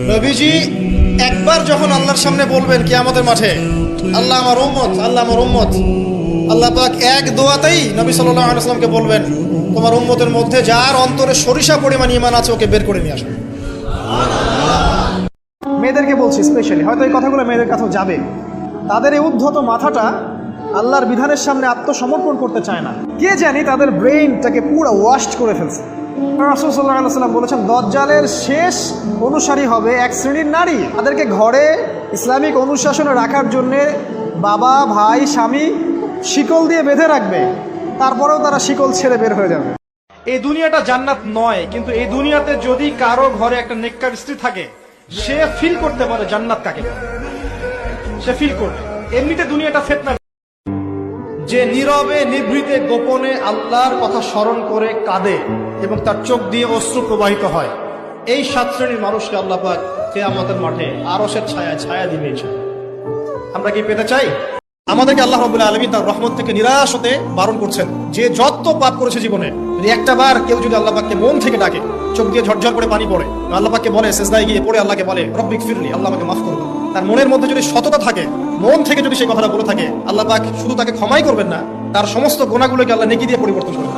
নবীজি একবার যখন আল্লাহর সামনে বলবেন কিয়ামতের মাঠে, আল্লাহ আমার উম্মত, আল্লাহ আমার উম্মত, আল্লাহ পাক এক দোয়াতেই নবী সাল্লাল্লাহু আলাইহি ওয়াসাল্লামকে বলবেন, তোমার উম্মতের মধ্যে যার অন্তরে সরিষা পরিমাণ ঈমান আছে ওকে বের করে নিয়ে আসো। মেয়েদেরকে বলছি স্পেশালি, হয়তো এই কথাগুলো মেয়েদের কাছেও যাবে, তাদের এই উদ্ধত মাথাটা আল্লাহর বিধানের সামনে আত্মসমর্পণ করতে চায় না। কে জানি তাদের ব্রেইনটাকে পুরো ওয়াশড করে ফেলছে। রাসূল সাল্লাল্লাহু আলাইহি ওয়াসাল্লাম বলেছেন, দজ্জালের শেষ অনুসারী হবে এক শ্রেণীর নারী, তাদেরকে ঘরে ইসলামিক অনুশাসনে রাখার জন্যে বাবা, ভাই, স্বামী শিকল দিয়ে বেঁধে রাখবে, তারপরেও তারা শিকল ছেড়ে বের হয়ে যাবে। এই দুনিয়াটা জান্নাত নয়, কিন্তু এই দুনিয়াতে যদি কারো ঘরে একটা নেককার স্ত্রী থাকে, সে ফিল করতে পারে জান্নাত কাকে বলে। সে ফিল করবে। এমনিতে দুনিয়াটা ফিতনা। যে নীরবে নিভৃতে গোপনে আল্লাহর কথা স্মরণ করে কাঁদে এবং তার চোখ দিয়ে অশ্রু প্রবাহিত হয়, এই 7 শ্রেণীর মানুষকে আল্লাহ পাক কিয়ামতের মাঠে আরশের ছায়ায় ছায়া দিবে। আমরা কি পেতে চাই? আমাদেরকে আল্লাহ রাব্বুল আলামিন তার রহমত থেকে নিরাশ হতে বারণ করছেন। যে যত পাপ করেছে জীবনে, যদি একটা বার কেউ যদি আল্লাহ পাককে মন থেকে ডাকে, চোখ দিয়ে ঝরঝর করে পানি পড়ে, আল্লাহ পাককে বলে, সিজদায় গিয়ে পড়ে আল্লাহকে বলে, রব্বিক ফিরলি, আল্লাহ আমাকে মাফ করুন, তার মনের মধ্যে যদি সততা থাকে, মন থেকে যদি সেই কথাটা বলে থাকে, আল্লাহ পাক শুধু তাকে ক্ষমাই করবেন না, তার সমস্ত গুনাহগুলোকে আল্লাহ নেকি দিয়ে পরিবর্তন করবেন।